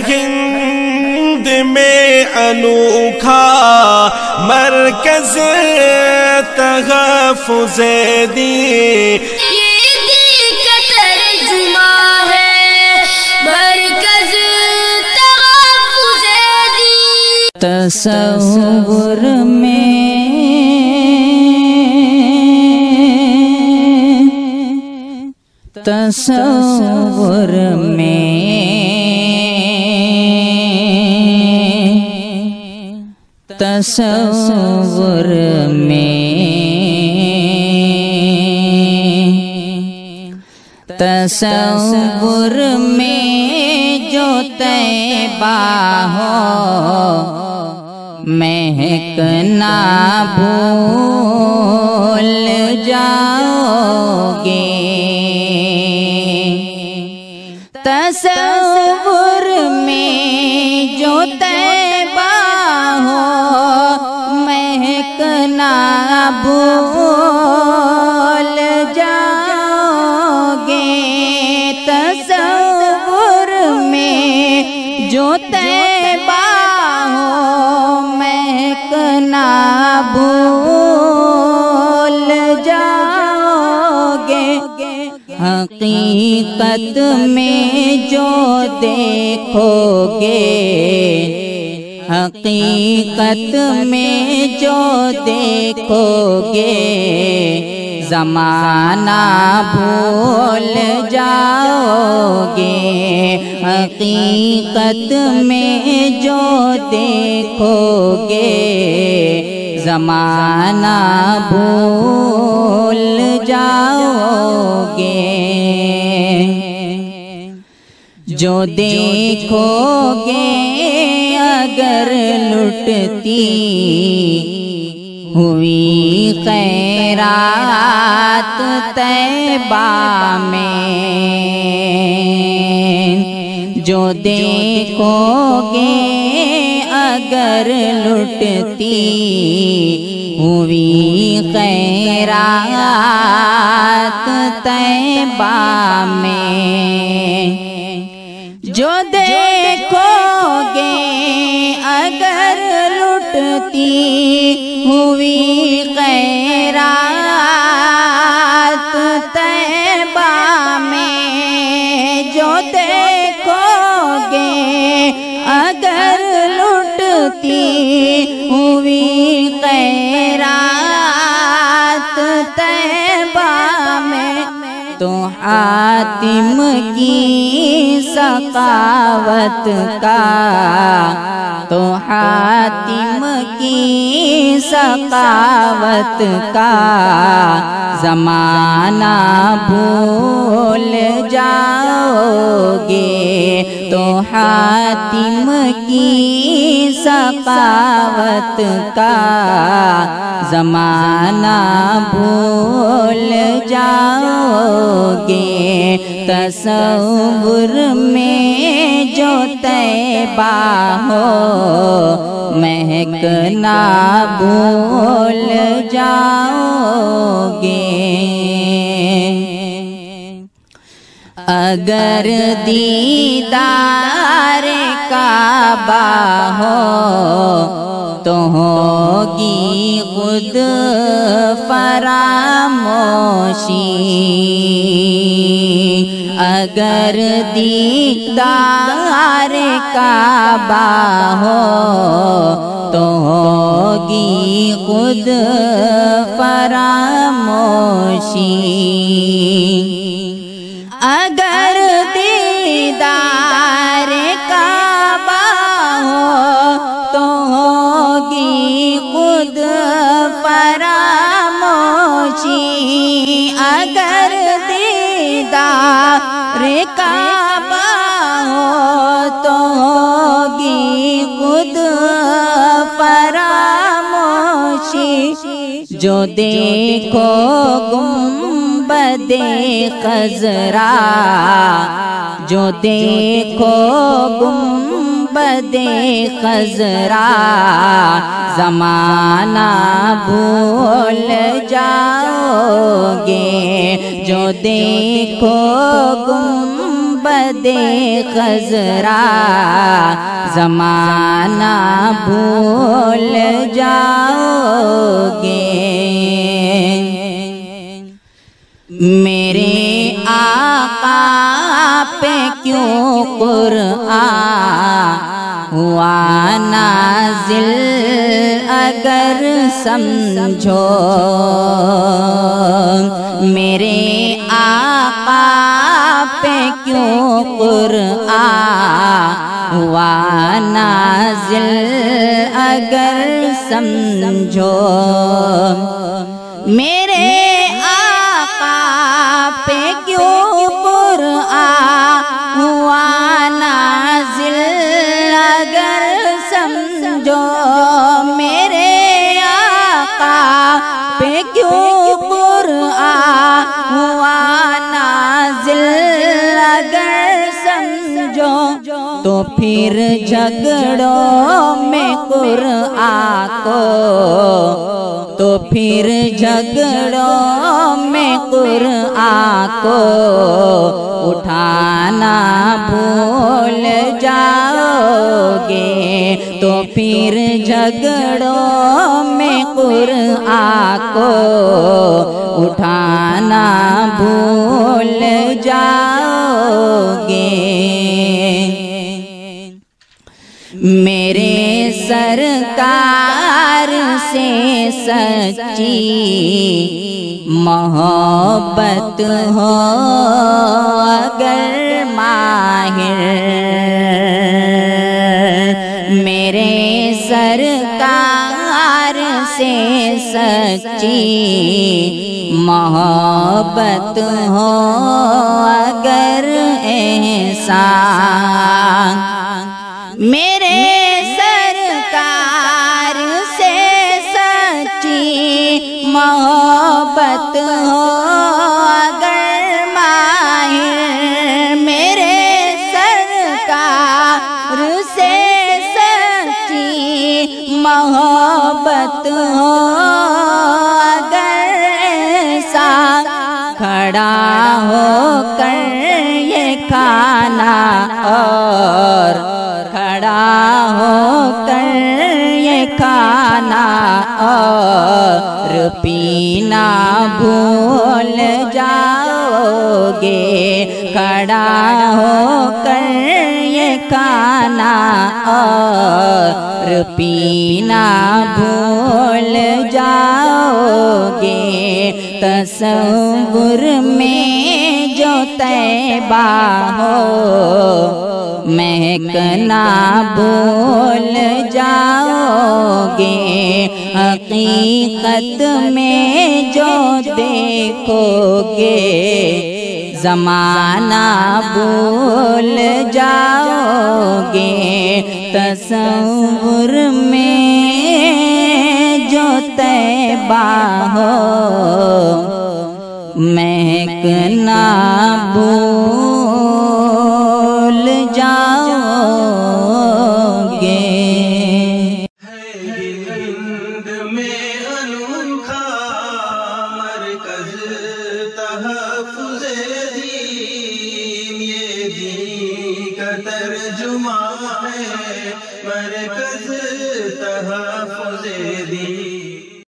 ہند میں انوکھا مرکز تحفظ دین، تصور میں تصور میں جو طیبہ ہو مہکنا بھول جاؤ گے، تصور میں جو طیبہ ہو مہکنا بھول جاؤ گے، تصور میں جو طیبہ ہو مہکنا بھول جاؤ گے، حقیقت میں جو دیکھو گے، حقیقت میں جو دیکھو گے، زمانہ بھول جاؤ گے، حقیقت میں جو دیکھو گے، زمانہ بھول جاؤ گے، جو دیکھو گے اگر لٹتی ہوئی خیرات طیبہ میں، جو دیکھو گے اگر لٹتی ہوئی خیرات طیبہ میں، جو دیکھو گے اگر لٹتی ہوئی خیرات طیبہ میں، جو دیکھو گے اگر لٹتی ہوئی خیرات طیبہ میں، تو حاتم کی سخاوت کا، تو حاتم کی سخاوت کا زمانہ بھول جاؤ گے، تو حاتم کی سخاوت کا زمانہ بھول جاؤ گے، تصور میں جو طیبہ ہو مہکنا بھول جاؤ گے، اگر دیدار کعبہ ہو تو ہوگی خود فراموشی، اگر دیدار کعبہ ہو تو ہوگی خود فراموشی، اگر دیدار کعبہ ہو تو ہوگی خود فراموشی، اگر دیدار کعبہ ہو تو ہوگی خود فراموشی، جو دیکھو گنبد خضرا، جو دیکھو گنبد خضرا زمانہ بھول جاؤ گے، جو دیکھو گنبد گنبد خضرا زمانہ بھول جاؤ گے میرے آقا پہ کیوں قرآن ہوا نازل اگر سمجھو میرے آقا پہ کیوں قرآن ہوا نازل اگر سمجھو میرے آقا پہ کیوں قرآن ہوا نازل اگر سمجھو میرے آقا پہ کیوں قرآن ہوا نازل اگر سمجھو تو پھر جھگڑوں میں قرآن کو تو پھر جھگڑوں میں قرآن کو اٹھانا بھول جاؤ گے تو پھر جھگڑوں میں قرآن کو اٹھانا بھول جاؤ گے میرے سرکار سے سچی محبت ہو اگر ماہر میرے سرکار سے سچی محبت ہو اگر احسان میرے سرکار سے سچی محبت ہو اگر ماہر میرے سرکار سے سچی محبت ہو اگر ایسا کھڑا ہو کر یہ کھانا اور کھڑا ہو کر یہ کھانا اور پینا بھول جاؤ گے کھڑا ہو کر یہ کھانا اور پینا بھول جاؤ گے تصور میں جو طیبہ ہو مہکنا بھول جاؤ گے حقیقت میں جو دیکھو گے زمانہ بھول جاؤ گے تصور میں جو طیبہ ہو مہکنا بھول جاؤ گے ہند میں انوکھا مرکز تحفظ دین یہ دین کا ترجمہ ہے مرکز تحفظ